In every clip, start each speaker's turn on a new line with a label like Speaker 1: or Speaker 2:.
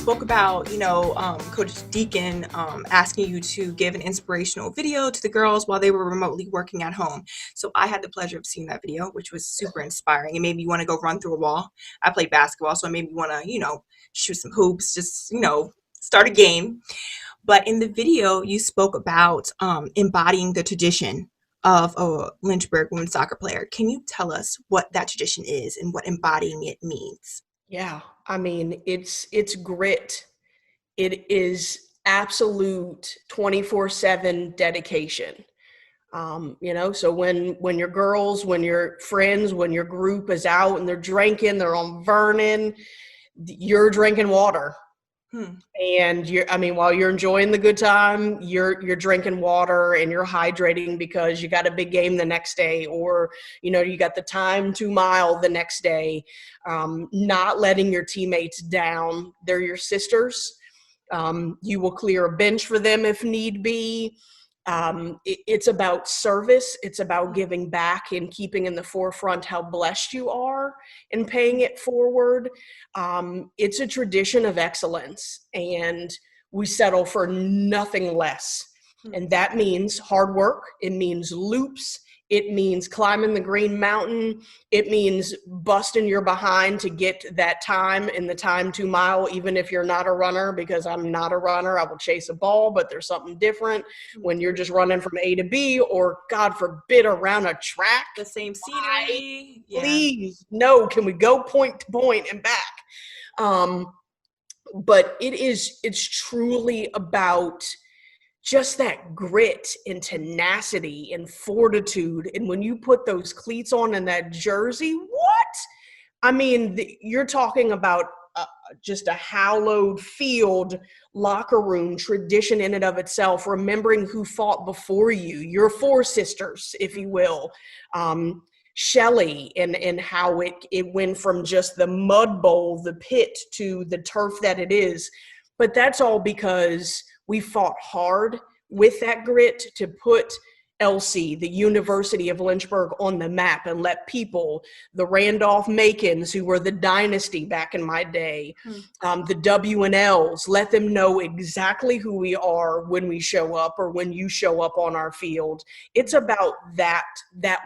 Speaker 1: spoke about, Coach Deacon asking you to give an inspirational video to the girls while they were remotely working at home. So I had the pleasure of seeing that video, which was super inspiring. It made me want to go run through a wall. I played basketball, so it made me want to, shoot some hoops, just, start a game. But in the video, you spoke about embodying the tradition of a Lynchburg women's soccer player. Can you tell us what that tradition is and what embodying it means?
Speaker 2: Yeah, I mean, it's grit. It is absolute 24/7 dedication. So when your girls, when your friends, when your group is out and they're drinking, they're on Vernon, you're drinking water. And while you're enjoying the good time, you're drinking water and you're hydrating because you got a big game the next day, or, you got the time 2 mile the next day. Not letting your teammates down. They're your sisters. You will clear a bench for them if need be. It's about service. It's about giving back and keeping in the forefront how blessed you are and paying it forward. It's a tradition of excellence, and we settle for nothing less. And that means hard work. It means loops. It means climbing the Green Mountain. It means busting your behind to get that time in the time 2 mile, even if you're not a runner, because I'm not a runner. I will chase a ball, but there's something different when you're just running from A to B, or God forbid, around a track.
Speaker 1: The same scenery.
Speaker 2: Yeah. Please, no, can we go point to point and back? But it's truly about just that grit and tenacity and fortitude. And when you put those cleats on and that jersey, what? I mean, you're talking about just a hallowed field locker room tradition in and of itself, remembering who fought before you, your four sisters, if you will. Shelley and how it went from just the mud bowl, the pit, to the turf that it is. But that's all because we fought hard with that grit to put LC, the University of Lynchburg, on the map and let people, the Randolph-Macons, who were the dynasty back in my day, the W&Ls, let them know exactly who we are when we show up or when you show up on our field. It's about that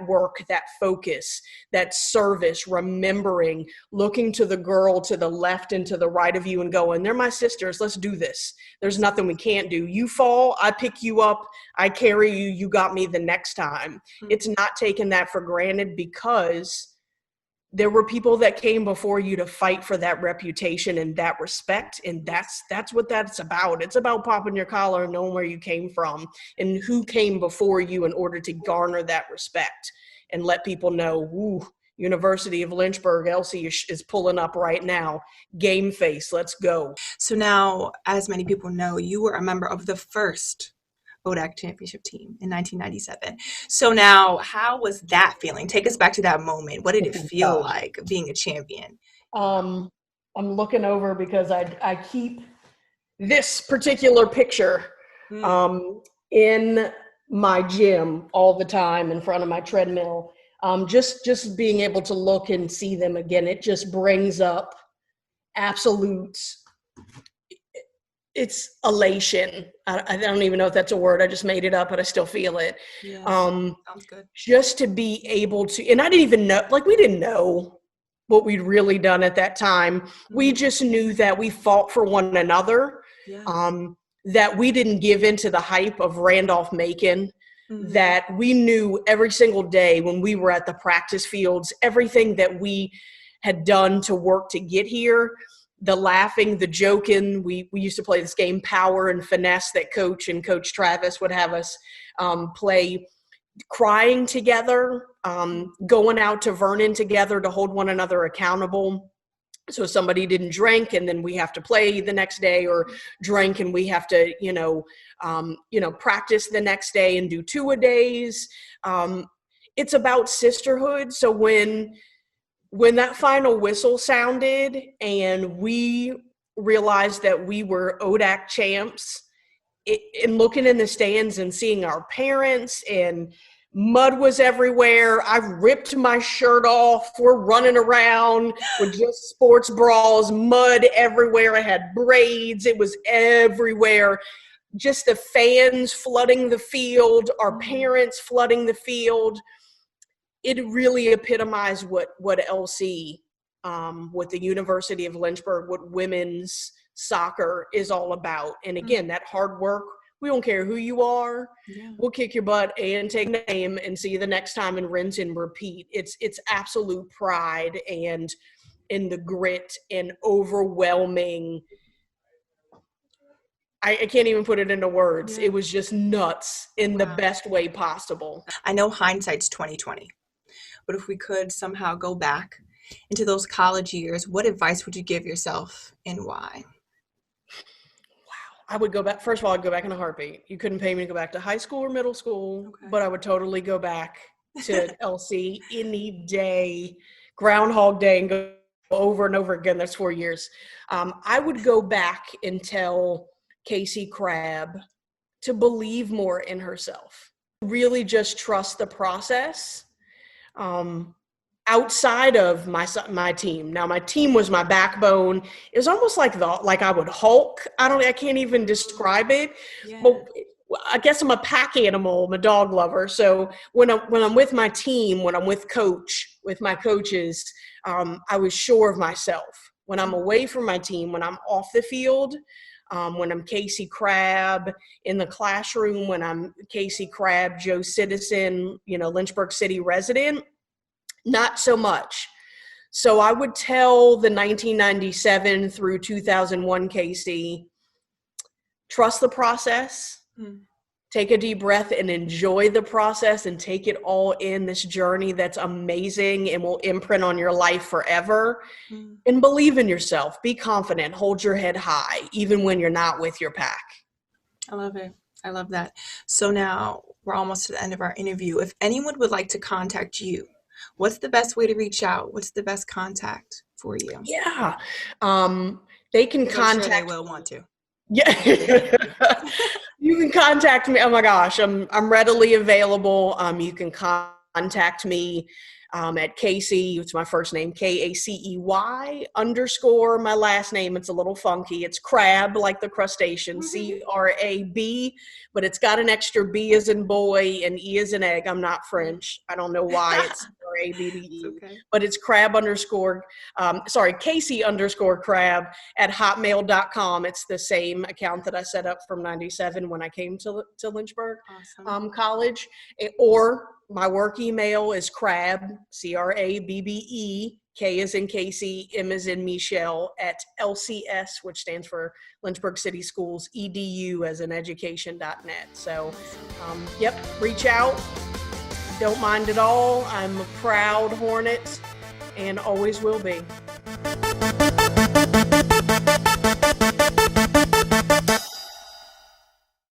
Speaker 2: work, that focus, that service, remembering, looking to the girl to the left and to the right of you and going, they're my sisters, let's do this. There's nothing we can't do. You fall, I pick you up, I carry you, you got me the next time. It's not taking that for granted, because there were people that came before you to fight for that reputation and that respect. And that's what that's about. It's about popping your collar and knowing where you came from and who came before you in order to garner that respect and let people know, ooh, University of Lynchburg, Elsie is pulling up right now. Game face, let's go.
Speaker 1: So now, as many people know, you were a member of the first ODAC championship team in 1997. So now, how was that feeling? Take us back to that moment. What did it feel like being a champion?
Speaker 2: I'm looking over because I keep this particular picture in my gym all the time in front of my treadmill. Just being able to look and see them again, it just brings up absolute, it's elation. I don't even know if that's a word. I just made it up, but I still feel it.
Speaker 1: Yeah, sounds good.
Speaker 2: Just to be able to, and I didn't even know, we didn't know what we'd really done at that time. We just knew that we fought for one another, that we didn't give into the hype of Randolph-Macon, that we knew every single day when we were at the practice fields, everything that we had done to work to get here, the laughing, the joking. We used to play this game, Power and Finesse, that Coach Travis would have us play, crying together, going out to Vernon together to hold one another accountable. So somebody didn't drink and then we have to play the next day, or drink and we have to, practice the next day and do 2-a-days. It's about sisterhood. So when that final whistle sounded and we realized that we were ODAC champs, and looking in the stands and seeing our parents and Mud was everywhere. I ripped my shirt off. We're running around with just sports bras, mud everywhere. I had braids. It was everywhere. Just the fans flooding the field, our parents flooding the field. It really epitomized what LC, what the University of Lynchburg, what women's soccer is all about. And again, that hard work. We don't care who you are.
Speaker 1: Yeah.
Speaker 2: We'll kick your butt and take a name and see you the next time and rinse and repeat. It's absolute pride and in the grit and overwhelming. I can't even put it into words.
Speaker 1: Yeah.
Speaker 2: It was just nuts in the best way possible.
Speaker 1: I know hindsight's 2020, but if we could somehow go back into those college years, what advice would you give yourself and why?
Speaker 2: I would go back. First of all, I'd go back in a heartbeat. You couldn't pay me to go back to high school or middle school, but I would totally go back to LC any day, Groundhog Day, and go over and over again. That's 4 years. I would go back and tell Kacey Crabbe to believe more in herself. Really just trust the process. Outside of my team. Now my team was my backbone. It was almost like I would Hulk. I can't even describe it. Yeah. But I guess I'm a pack animal. I'm a dog lover. So when I'm with my team, when I'm with my coaches, I was sure of myself. When I'm away from my team, when I'm off the field, when I'm Kacey Crabbe in the classroom, when I'm Kacey Crabbe, Joe Citizen, Lynchburg City resident, not so much. So I would tell the 1997 through 2001 Kacey, trust the process, take a deep breath and enjoy the process and take it all in, this journey that's amazing and will imprint on your life forever. And believe in yourself, be confident, hold your head high, even when you're not with your pack.
Speaker 1: I love it. I love that. So now we're almost to the end of our interview. If anyone would like to contact you, what's the best way to reach out? What's the best contact for you?
Speaker 2: Yeah. They can contact.
Speaker 1: I'm sure they will want to.
Speaker 2: Yeah. You can contact me. Oh my gosh. I'm readily available. You can contact me at Kacey. It's my first name, KACEY _ my last name. It's a little funky. It's Crabbe, like the crustacean, CRAB, but it's got an extra B as in boy and E as in egg. I'm not French. I don't know why it's CRABBE, okay. But it's Crabbe Kacey _ Crabbe at hotmail.com. It's the same account that I set up from 97 when I came to Lynchburg College. Or my work email is Crabbe, CRABBE, K as in Casey, M as in Michelle, at LCS, which stands for Lynchburg City Schools, EDU as in education.net. So, reach out. Don't mind at all. I'm a proud Hornet and always will be.